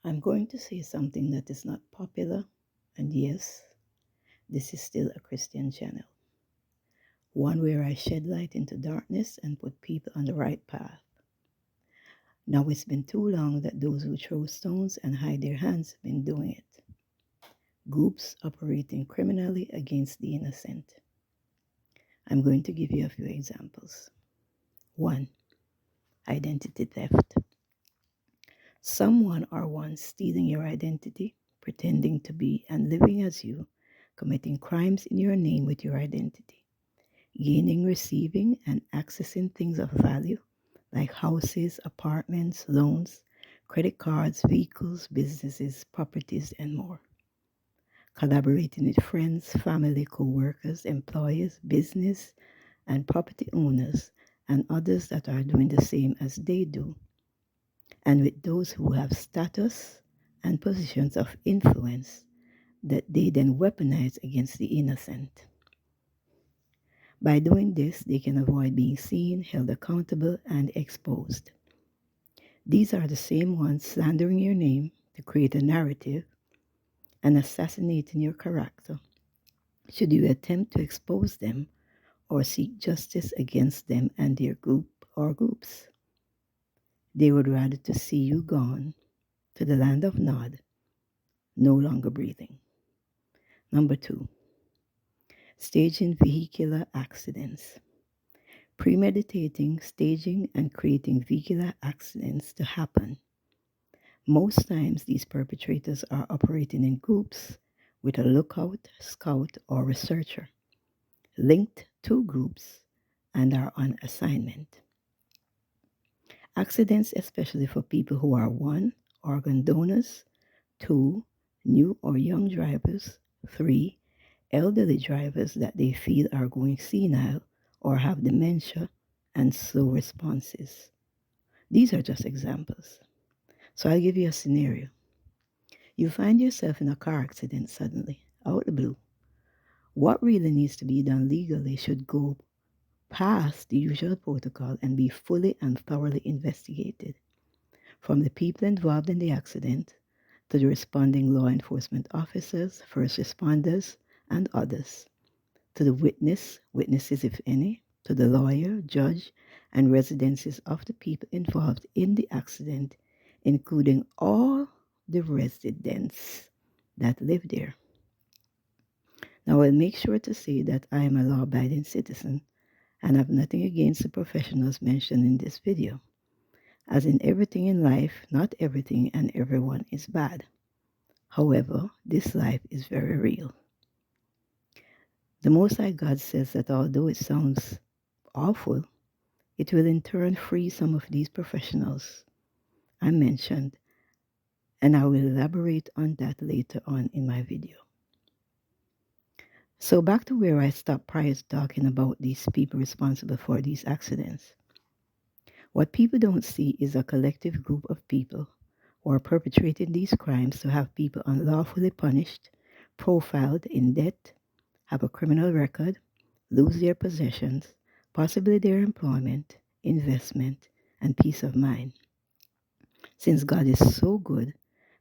I'm going to say something that is not popular, and yes, this is still a Christian channel, one where I shed light into darkness and put people on the right path. Now it's been too long that those who throw stones and hide their hands have been doing it. Groups operating criminally against the innocent. I'm going to give you a few examples. 1. Identity theft. Someone or one stealing your identity, pretending to be and living as you, committing crimes in your name with your identity, gaining, receiving, and accessing things of value like houses, apartments, loans, credit cards, vehicles, businesses, properties, and more. Collaborating with friends, family, co workers, employers, business, and property owners, and others that are doing the same as they do, and with those who have status and positions of influence that they then weaponize against the innocent. By doing this, they can avoid being seen, held accountable, and exposed. These are the same ones slandering your name to create a narrative and assassinating your character should you attempt to expose them or seek justice against them and their group or groups. They would rather to see you gone to the land of Nod, no longer breathing. Number 2, staging vehicular accidents. Premeditating, staging, and creating vehicular accidents to happen. Most times, these perpetrators are operating in groups with a lookout, scout, or researcher, linked to groups, and are on assignment. Accidents, especially for people who are 1, organ donors, 2, new or young drivers, 3, elderly drivers that they feel are going senile or have dementia and slow responses. These are just examples. So I'll give you a scenario. You find yourself in a car accident suddenly, out of the blue. What really needs to be done legally should go past the usual protocol and be fully and thoroughly investigated. From the people involved in the accident to the responding law enforcement officers, first responders, and others, to the witnesses if any, to the lawyer, judge, and residences of the people involved in the accident, including all the residents that live there. Now, I'll make sure to say that I am a law abiding citizen and have nothing against the professionals mentioned in this video. As in everything in life, not everything and everyone is bad. However, this life is very real. The Most High God says that although it sounds awful, it will in turn free some of these professionals I mentioned, and I will elaborate on that later on in my video. So back to where I stopped prior to talking about these people responsible for these accidents. What people don't see is a collective group of people who are perpetrating these crimes to have people unlawfully punished, profiled in debt, have a criminal record, lose their possessions, possibly their employment, investment, and peace of mind. Since God is so good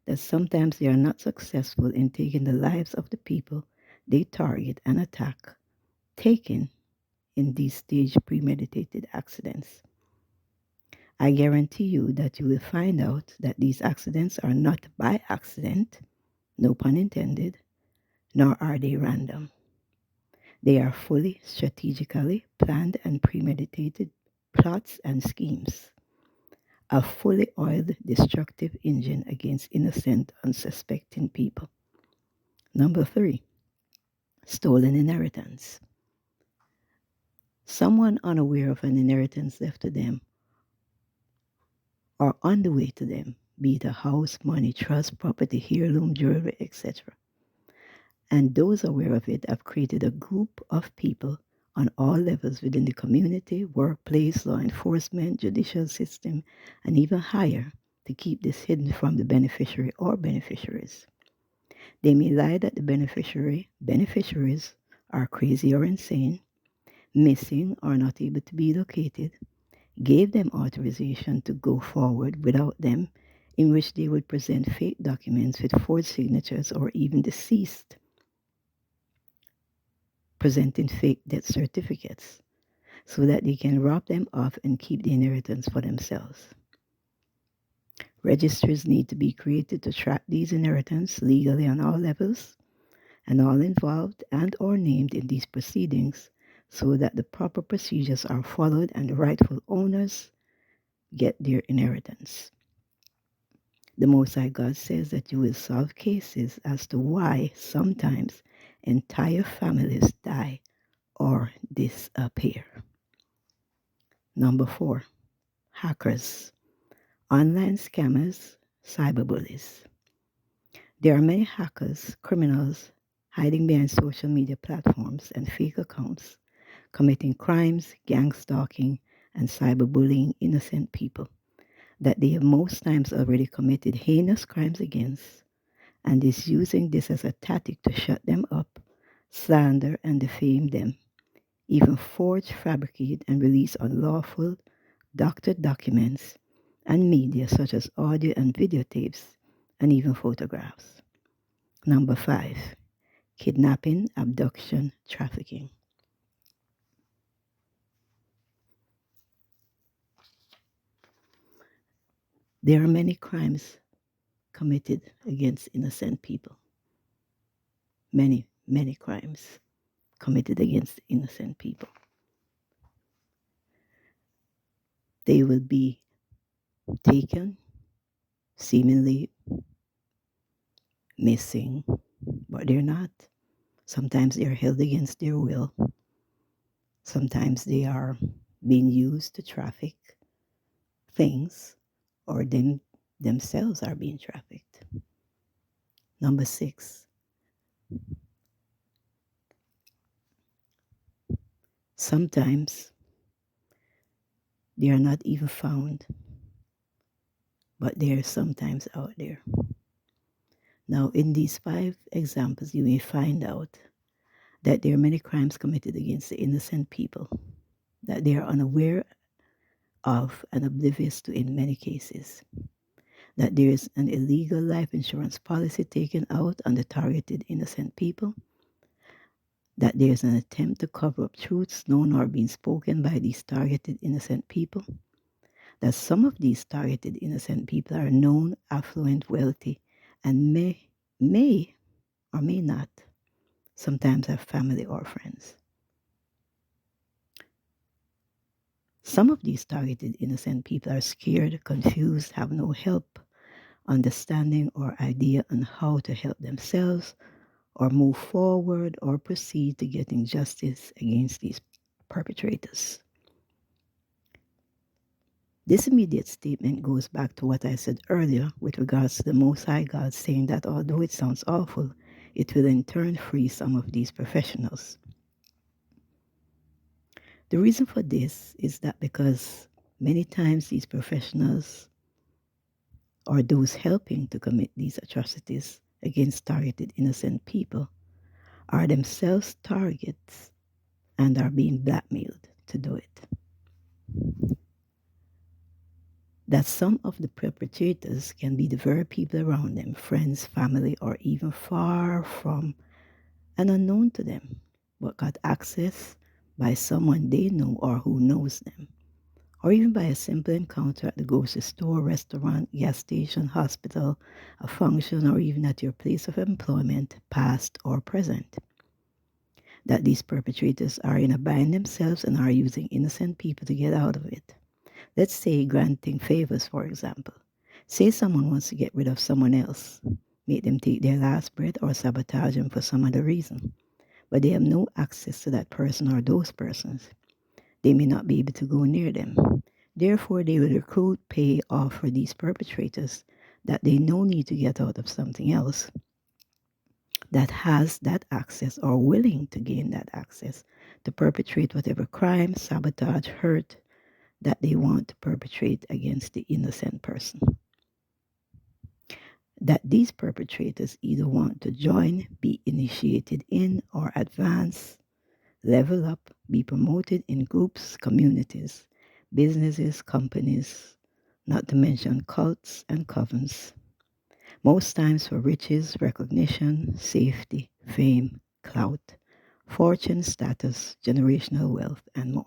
that sometimes they are not successful in taking the lives of the people they target and attack, taken in these staged premeditated accidents. I guarantee you that you will find out that these accidents are not by accident, no pun intended, nor are they random. They are fully strategically planned and premeditated plots and schemes, a fully oiled destructive engine against innocent, unsuspecting people. Number 3, stolen inheritance. Someone unaware of an inheritance left to them or on the way to them, be it a house, money, trust, property, heirloom, jewelry, etc. And those aware of it have created a group of people on all levels within the community, workplace, law enforcement, judicial system, and even higher to keep this hidden from the beneficiary or beneficiaries. They may lie that the beneficiaries are crazy or insane, missing or not able to be located, gave them authorization to go forward without them in which they would present fake documents with forged signatures or even deceased presenting fake death certificates so that they can rob them off and keep the inheritance for themselves. Registries need to be created to track these inheritance legally on all levels and all involved and or named in these proceedings so that the proper procedures are followed and the rightful owners get their inheritance. The Most High God says that you will solve cases as to why sometimes entire families die or disappear. Number 4, hackers, online scammers, cyberbullies. There are many hackers, criminals, hiding behind social media platforms and fake accounts, committing crimes, gang stalking, and cyberbullying innocent people that they have most times already committed heinous crimes against, and is using this as a tactic to shut them up, slander, and defame them, even forge, fabricate, and release unlawful, doctored documents and media such as audio and videotapes, and even photographs. Number 5, kidnapping, abduction, trafficking. There are many crimes committed against innocent people. Many, many crimes committed against innocent people. They will be taken, seemingly missing, but they're not. Sometimes they're held against their will. Sometimes they are being used to traffic things, or themselves are being trafficked. Number 6, sometimes they are not even found, but they are sometimes out there. Now, in these 5 examples, you may find out that there are many crimes committed against the innocent people that they are unaware of and oblivious to in many cases. That there is an illegal life insurance policy taken out on the targeted innocent people. That there is an attempt to cover up truths known or being spoken by these targeted innocent people. That some of these targeted innocent people are known, affluent, wealthy, and may or may not sometimes have family or friends. Some of these targeted innocent people are scared, confused, have no help, understanding, or idea on how to help themselves or move forward or proceed to getting justice against these perpetrators. This immediate statement goes back to what I said earlier with regards to the Most High God saying that although it sounds awful, it will in turn free some of these professionals. The reason for this is that because many times these professionals or those helping to commit these atrocities against targeted innocent people are themselves targets and are being blackmailed to do it. That some of the perpetrators can be the very people around them, friends, family, or even far from and unknown to them, but got access by someone they know or who knows them, or even by a simple encounter at the grocery store, restaurant, gas station, hospital, a function, or even at your place of employment, past or present. That these perpetrators are in a bind themselves and are using innocent people to get out of it. Let's say granting favors, for example. Say someone wants to get rid of someone else, make them take their last breath or sabotage them for some other reason, but they have no access to that person or those persons. They may not be able to go near them. Therefore, they will recruit, pay, offer these perpetrators that they know need to get out of something else that has that access or willing to gain that access to perpetrate whatever crime, sabotage, hurt that they want to perpetrate against the innocent person. That these perpetrators either want to join, be initiated in, or advance, level up, be promoted in groups, communities, businesses, companies, not to mention cults and covens, most times for riches, recognition, safety, fame, clout, fortune, status, generational wealth, and more.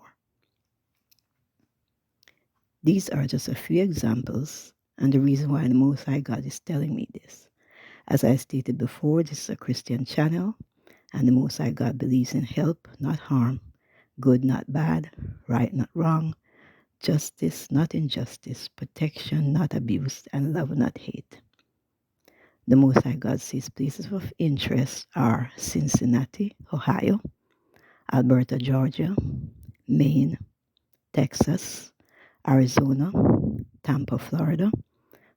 These are just a few examples, and the reason why the Most High God is telling me this. As I stated before, this is a Christian channel, and the Most High God believes in help, not harm, good, not bad, right, not wrong, justice, not injustice, protection, not abuse, and love, not hate. The Most High God says places of interest are Cincinnati, Ohio, Alberta, Georgia, Maine, Texas, Arizona, Tampa, Florida,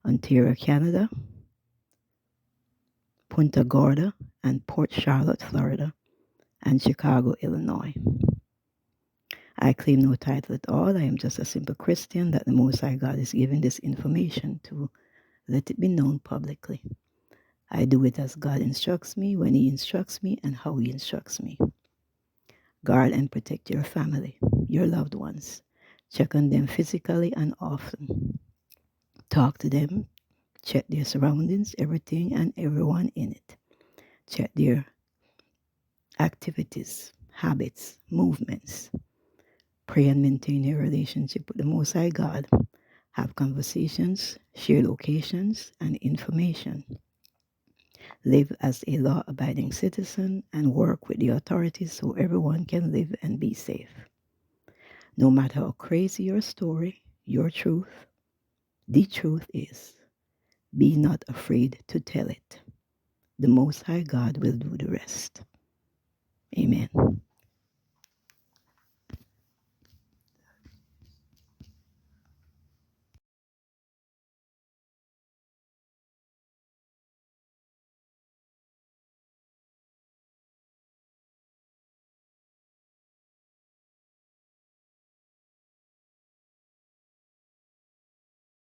Ontario, Canada, Punta Gorda, and Port Charlotte, Florida, and Chicago, Illinois. I claim no title at all. I am just a simple Christian that the Most High God is giving this information to let it be known publicly. I do it as God instructs me, when He instructs me, and how He instructs me. Guard and protect your family, your loved ones. Check on them physically and often. Talk to them. Check their surroundings, everything and everyone in it. Check their activities, habits, movements. Pray and maintain your relationship with the Most High God. Have conversations, share locations and information. Live as a law-abiding citizen and work with the authorities so everyone can live and be safe. No matter how crazy your story, your truth, the truth is, be not afraid to tell it. The Most High God will do the rest. Amen.